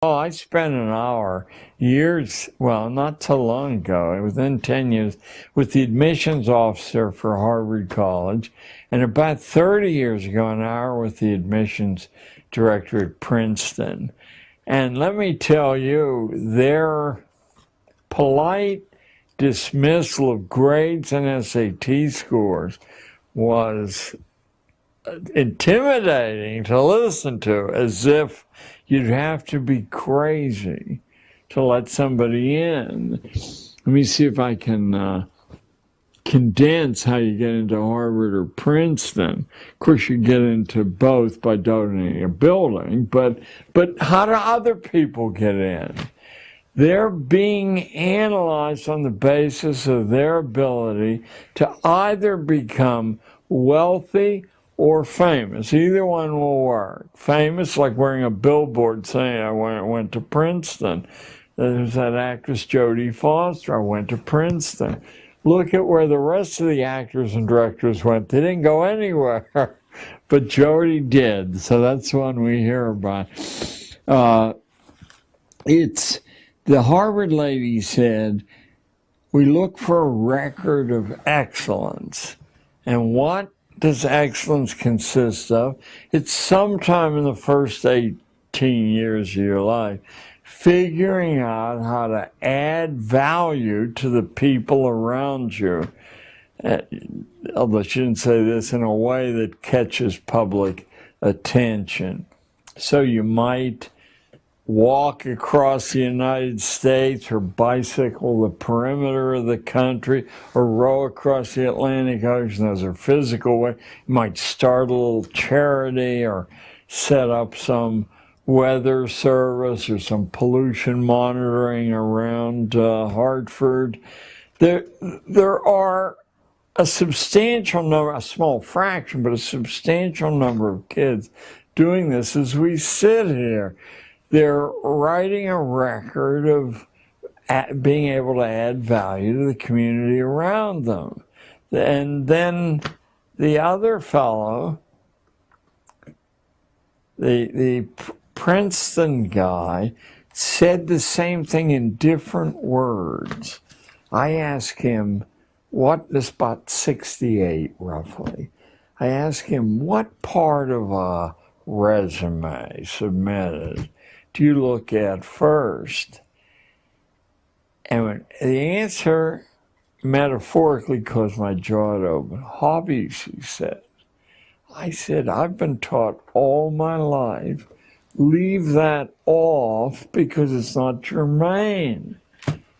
Oh, I spent an hour years, well, not so long ago, within 10 years, with the admissions officer for Harvard College, and about 30 years ago, an hour with the admissions director at Princeton. And let me tell you, their polite dismissal of grades and SAT scores was intimidating to listen to, as if you'd have to be crazy to let somebody in. Let me see if I can condense how you get into Harvard or Princeton. Of course, you get into both by donating a building, but how do other people get in? They're being analyzed on the basis of their ability to either become wealthy or famous. Either one will work. Famous, like wearing a billboard saying, I went to Princeton. There's that actress Jodie Foster, I went to Princeton. Look at where the rest of the actors and directors went. They didn't go anywhere, but Jodie did. So that's one we hear about. The Harvard lady said, we look for a record of excellence. And what does excellence consist of? It's sometime in the first 18 years of your life, figuring out how to add value to the people around you. Although she didn't say this, in a way that catches public attention. So you might walk across the United States or bicycle the perimeter of the country or row across the Atlantic Ocean. Those are physical ways. You might start a little charity or set up some weather service or some pollution monitoring around Hartford. There are a substantial number, a small fraction, but a substantial number of kids doing this as we sit here. They're writing a record of being able to add value to the community around them. And then the other fellow, the Princeton guy, said the same thing in different words. I asked him, this about 68 roughly. I asked him, what part of a resume submitted do you look at first? And the answer metaphorically caused my jaw to open. Hobbies, he said. I said, I've been taught all my life, leave that off because it's not germane.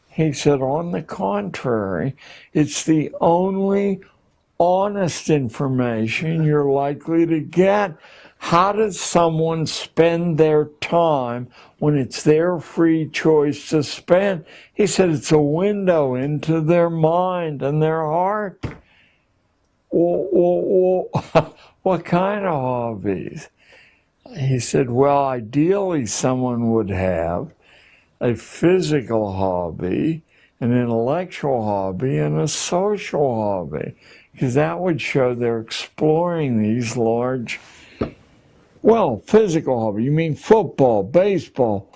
He said, on the contrary, it's the only honest information you're likely to get. How does someone spend their time when it's their free choice to spend? He said it's a window into their mind and their heart. Well, what kind of hobbies? He said, well, ideally someone would have a physical hobby, an intellectual hobby, and a social hobby, because that would show they're exploring these large. Well, physical hobby, you mean football, baseball?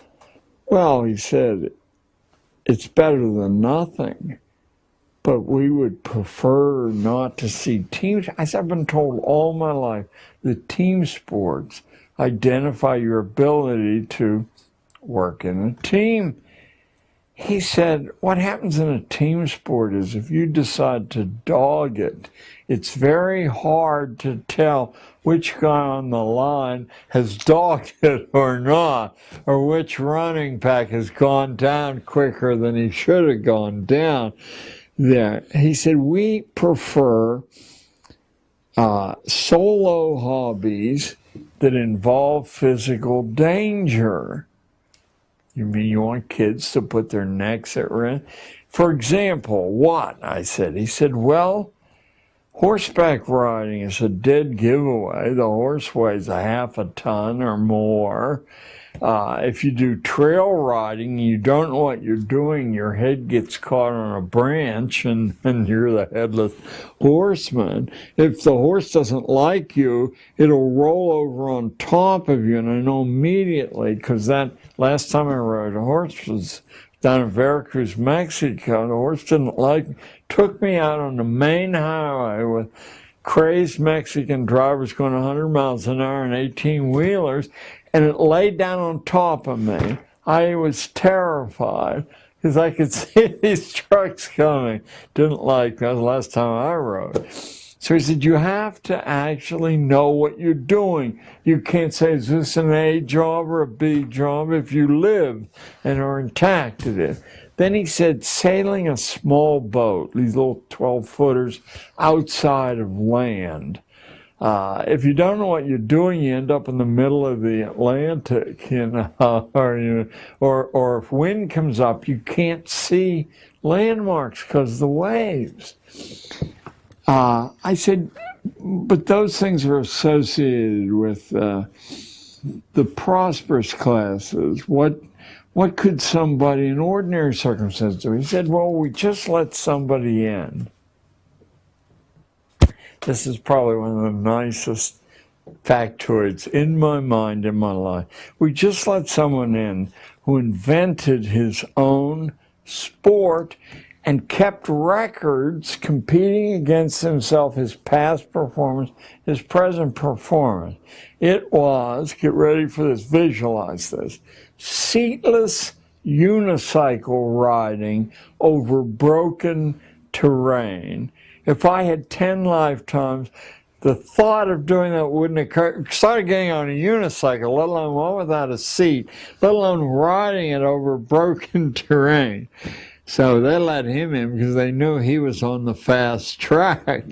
Well, he said, it's better than nothing, but we would prefer not to see teams. I said, I've been told all my life that team sports identify your ability to work in a team. He said, what happens in a team sport is if you decide to dog it, it's very hard to tell which guy on the line has dogged it or not, or which running back has gone down quicker than he should have gone down. There, he said, we prefer solo hobbies that involve physical danger. You mean you want kids to put their necks at risk? For example, what? I said. He said, well, horseback riding is a dead giveaway. The horse weighs a half a ton or more. If you do trail riding, you don't know what you're doing, your head gets caught on a branch and you're the headless horseman. If the horse doesn't like you, it'll roll over on top of you, and I know immediately, because that last time I rode a horse was down in Veracruz, Mexico. The horse didn't like me, took me out on the main highway with crazed Mexican drivers going 100 miles an hour in 18-wheelers, and it laid down on top of me. I was terrified because I could see these trucks coming. Didn't like that. The last time I rode. So he said, you have to actually know what you're doing. You can't say, is this an A job or a B job? If you live and are intact at it. Then he said, sailing a small boat, these little 12-footers outside of land. If you don't know what you're doing, you end up in the middle of the Atlantic, or if wind comes up, you can't see landmarks because of the waves. I said, but those things are associated with the prosperous classes. What could somebody in ordinary circumstances do? He said, well, we just let somebody in. This is probably one of the nicest factoids in my mind, in my life. We just let someone in who invented his own sport and kept records competing against himself, his past performance, his present performance. It was, get ready for this, visualize this, seatless unicycle riding over broken terrain. If I had 10 lifetimes, the thought of doing that wouldn't occur. Started getting on a unicycle, let alone one without a seat, let alone riding it over broken terrain. So they let him in because they knew he was on the fast track.